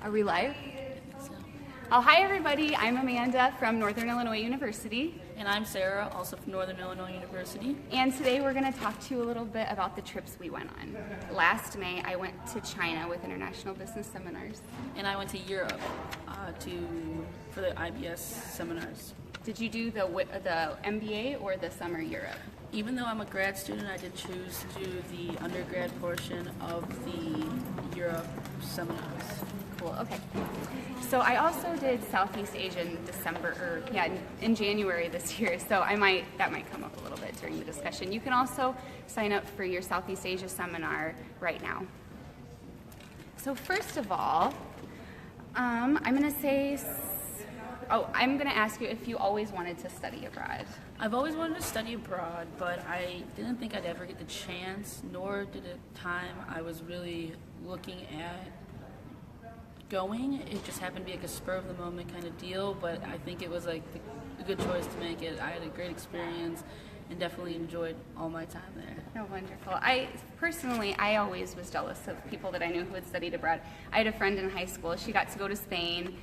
Are we live? Oh, hi everybody. I'm Amanda from Northern Illinois University. And I'm Sarah, also from Northern Illinois University. And today we're going to talk to you a little bit about the trips we went on. Last May, I went to China with international business seminars. And I went to Europe for the IBS seminars. Did you do the MBA or the summer Europe? Even though I'm a grad student, I did choose to do the undergrad portion of the Europe seminars. Cool, okay. So I also did Southeast Asia in January this year, so that might come up a little bit during the discussion. You can also sign up for your Southeast Asia seminar right now. So first of all, I'm going to ask you if you always wanted to study abroad. I've always wanted to study abroad, but I didn't think I'd ever get the chance, nor did at the time I was really looking at going. It just happened to be like a spur of the moment kind of deal, but I think it was like a good choice to make it. I had a great experience and definitely enjoyed all my time there. Oh, wonderful. I always was jealous of people that I knew who had studied abroad. I had a friend in high school. She got to go to Spain.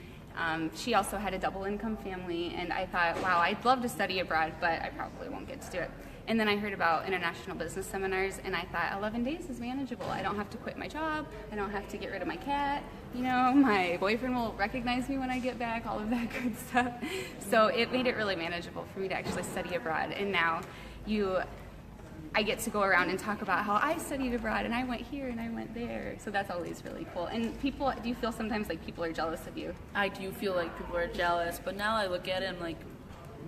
She also had a double income family, and I thought, wow, I'd love to study abroad, but I probably won't get to do it. And then I heard about international business seminars, and I thought 11 days is manageable. I don't have to quit my job. I don't have to get rid of my cat. My boyfriend will recognize me when I get back, all of that good stuff. So it made it really manageable for me to actually study abroad. And now I get to go around and talk about how I studied abroad, and I went here and I went there. So that's always really cool. And do you feel sometimes like people are jealous of you? I do feel like people are jealous, but now I look at it, I'm like,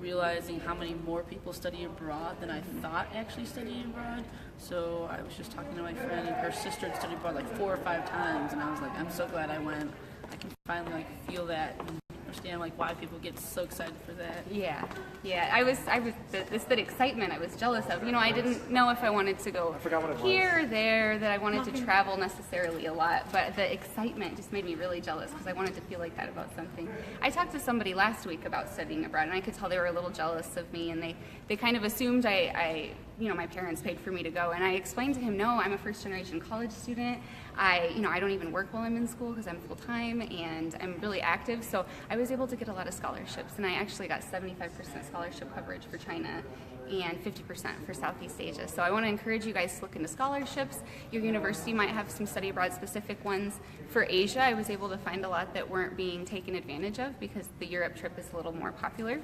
realizing how many more people study abroad than I thought actually studied abroad. So I was just talking to my friend, and her sister had studied abroad like 4 or 5 times, and I was like, I'm so glad I went. I can finally feel that and understand why people get so excited for that. Yeah. That excitement I was jealous of. I didn't know if I wanted to go here or there, that I wanted to travel necessarily a lot, but the excitement just made me really jealous because I wanted to feel like that about something. I talked to somebody last week about studying abroad, and I could tell they were a little jealous of me, and they kind of assumed my parents paid for me to go, and I explained to him, no, I'm a first-generation college student. I don't even work while I'm in school because I'm full-time and I'm really active, so I was able to get a lot of scholarships, and I actually got 75% scholarship coverage for China and 50% for Southeast Asia. So I want to encourage you guys to look into scholarships. Your university might have some study abroad specific ones. For Asia, I was able to find a lot that weren't being taken advantage of because the Europe trip is a little more popular.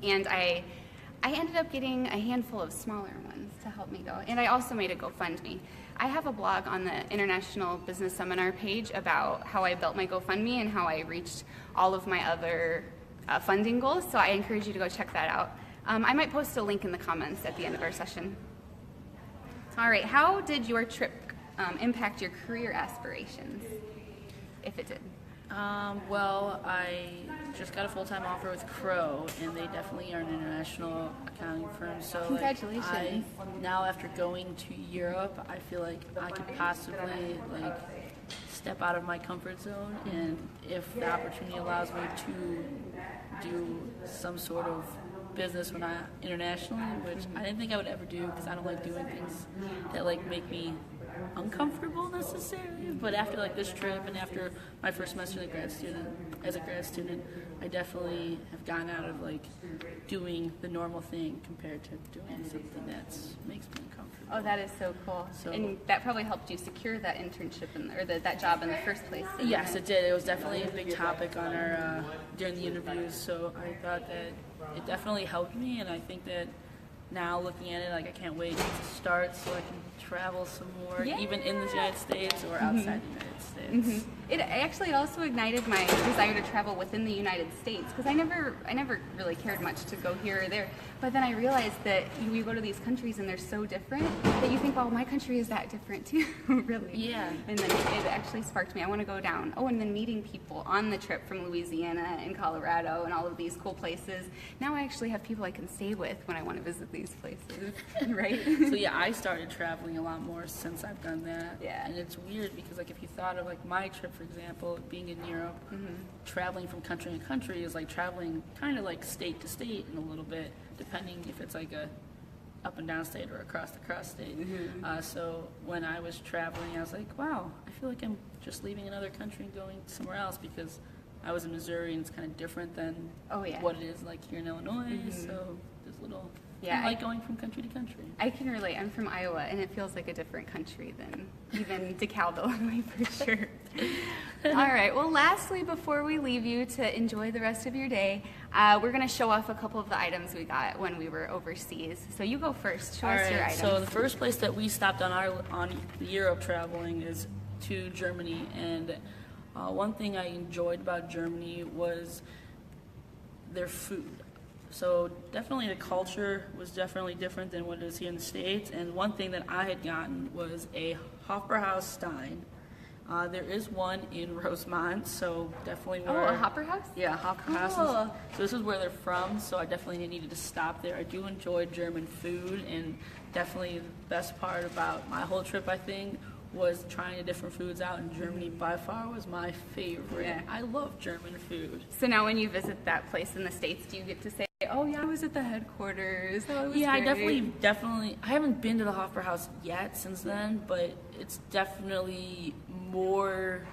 And I ended up getting a handful of smaller ones to help me go. And I also made a GoFundMe. I have a blog on the International Business Seminar page about how I built my GoFundMe and how I reached all of my other funding goals. So I encourage you to go check that out. I might post a link in the comments at the end of our session. All right, how did your trip impact your career aspirations, if it did? Well, I just got a full-time offer with Crow, and they definitely are an international accounting firm. So congratulations. Now after going to Europe, I feel like I could possibly step out of my comfort zone, and if the opportunity allows me to do some sort of business when I'm internationally, which I didn't think I would ever do because I don't like doing things that make me uncomfortable necessarily, but after this trip and after my first semester as a grad student, I definitely have gotten out of doing the normal thing compared to doing something that makes me uncomfortable. Oh, that is so cool. And that probably helped you secure that internship that job in the first place. Yes, it did. It was definitely a big topic on our during the interviews, so I thought that it definitely helped me, and I think that now looking at it, I can't wait to start so I can travel some more, even in the United States or outside the United States. It actually also ignited my desire to travel within the United States because I never really cared much to go here or there. But then I realized that you go to these countries and they're so different that you think, well, my country is that different too, really. Yeah. And then it actually sparked me. I want to go down. Oh, and then meeting people on the trip from Louisiana and Colorado and all of these cool places. Now I actually have people I can stay with when I want to visit these places, right? So I started traveling a lot more since I've done that. Yeah. And it's weird because if you thought of my trip, for example, being in Europe, traveling from country to country is like traveling kind of state to state in a little bit, depending if it's a up and down state or across state. Mm-hmm. So when I was traveling, I was like, wow, I feel like I'm just leaving another country and going somewhere else, because I was in Missouri and it's kind of different than Oh, yeah. what it is like here in Illinois. Mm-hmm. So there's little, Yeah, I like going from country to country. I can relate. I'm from Iowa, and it feels like a different country than even DeKalb, Illinois, for sure. All right. Well, lastly, before we leave you to enjoy the rest of your day, we're going to show off a couple of the items we got when we were overseas. So you go first. Show us your items. So the first place that we stopped on Europe traveling is to Germany, and one thing I enjoyed about Germany was their food. So definitely the culture was definitely different than what it is here in the States. And one thing that I had gotten was a Hofbrauhaus Stein. There is one in Rosemont, so definitely where... Oh, a Hopper House? Yeah, Hofbrauhaus. Cool. So this is where they're from, so I definitely needed to stop there. I do enjoy German food, and definitely the best part about my whole trip, I think, was trying the different foods out, and Germany by far was my favorite. Yeah. I love German food. So now when you visit that place in the States, do you get to say, oh yeah, I was at the headquarters. Oh, it was Yeah, I great. definitely, I haven't been to the Hofbrauhaus yet since then, but it's definitely more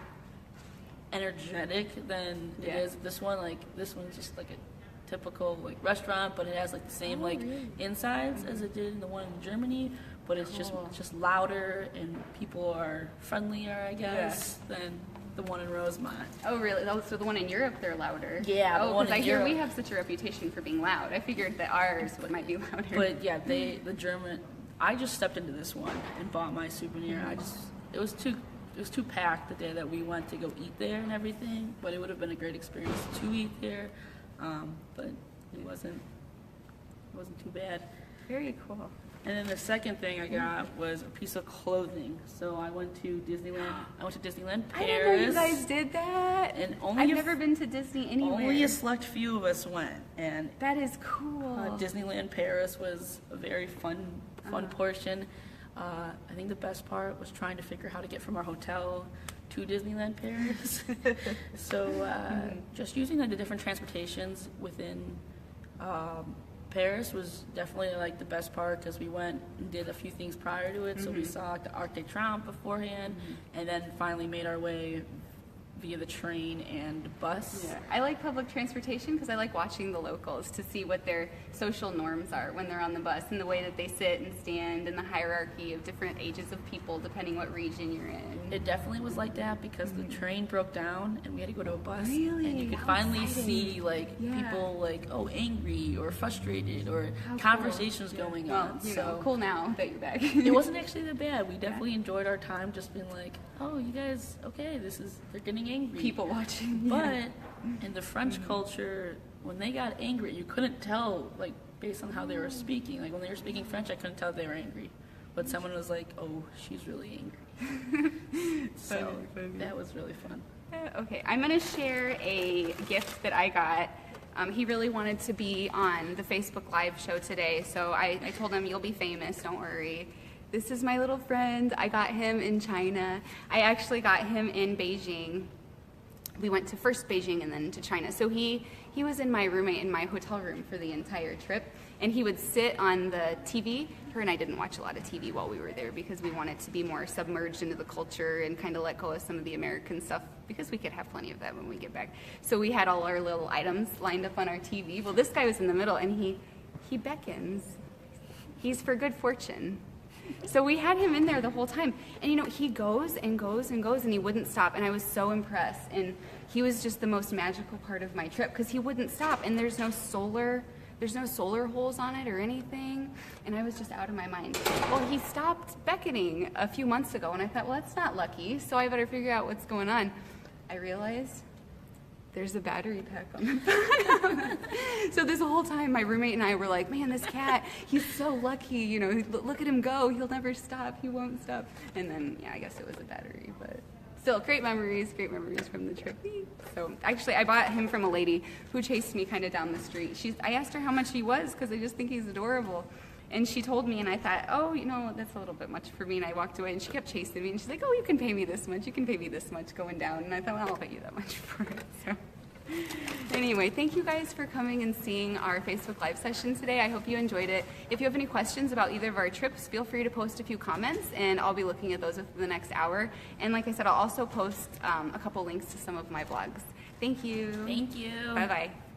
energetic than it is this one. Like, this one's just like a typical like restaurant, but it has like the same insides as it did in the one in Germany, but it's just louder, and people are friendlier, I guess, than the one in Rosemont. Oh, really? Oh, so the one in Europe, they're louder. Yeah, the Oh, one because in I hear we Europe. have such a reputation for being loud. I figured that ours might be louder. But yeah, the German. I just stepped into this one and bought my souvenir. It was too packed the day that we went to go eat there and everything. But it would have been a great experience to eat there. But it wasn't too bad. Very cool. And then the second thing I got was a piece of clothing. So I went to Disneyland. I went to Disneyland Paris. I didn't know you guys did that. And only I've never been to Disney anywhere. Only a select few of us went, and That is cool. Disneyland Paris was a very fun portion. I think the best part was trying to figure how to get from our hotel to Disneyland Paris. So just using like the different transportations within Paris was definitely like the best part, because we went and did a few things prior to it. So we saw like, the Arc de Triomphe beforehand, and then finally made our way via the train and bus. Yeah. I like public transportation because I like watching the locals to see what their social norms are when they're on the bus, and the way that they sit and stand, and the hierarchy of different ages of people depending what region you're in. It definitely was like that, because the train broke down and we had to go to a bus. Really? And you could How finally exciting. see like people like angry or frustrated, or How cool. conversations going Well, on. you So know, cool now that you're back. it wasn't actually that bad. We definitely enjoyed our time, just being like, oh, you guys, okay, they're getting angry. People watching. But in the French culture, when they got angry, you couldn't tell, like, based on how they were speaking. Like, when they were speaking French, I couldn't tell they were angry. But someone was like, oh, she's really angry. So that was really fun. Okay, I'm going to share a gift that I got. He really wanted to be on the Facebook Live show today, so I told him, you'll be famous, don't worry. This is my little friend. I got him in China. I actually got him in Beijing. We went to first Beijing and then to China. So he was my roommate in my hotel room for the entire trip, and he would sit on the TV. Her and I didn't watch a lot of TV while we were there because we wanted to be more submerged into the culture and kind of let go of some of the American stuff, because we could have plenty of that when we get back. So we had all our little items lined up on our TV. Well, this guy was in the middle, and he beckons. He's for good fortune. So we had him in there the whole time, and you know, he goes and goes and goes, and he wouldn't stop, and I was so impressed. And he was just the most magical part of my trip, because he wouldn't stop, and there's no solar holes on it or anything, and I was just out of my mind. Well, he stopped beckoning a few months ago, and I thought, well, that's not lucky, so I better figure out what's going on. I realized there's a battery pack on the bottom. So this whole time, my roommate and I were like, man, this cat, he's so lucky, you know, look at him go, he'll never stop, he won't stop. And then, yeah, I guess it was a battery, but still, great memories from the trip. So actually, I bought him from a lady who chased me kind of down the street. I asked her how much he was, because I just think he's adorable. And she told me, and I thought, oh, you know, that's a little bit much for me, and I walked away, and she kept chasing me, and she's like, oh, you can pay me this much, going down. And I thought, well, I'll pay you that much for it. So Anyway, thank you guys for coming and seeing our Facebook Live session today. I hope you enjoyed it. If you have any questions about either of our trips, feel free to post a few comments, and I'll be looking at those within the next hour. And like I said, I'll also post a couple links to some of my blogs. Thank you. Thank you. Bye-bye.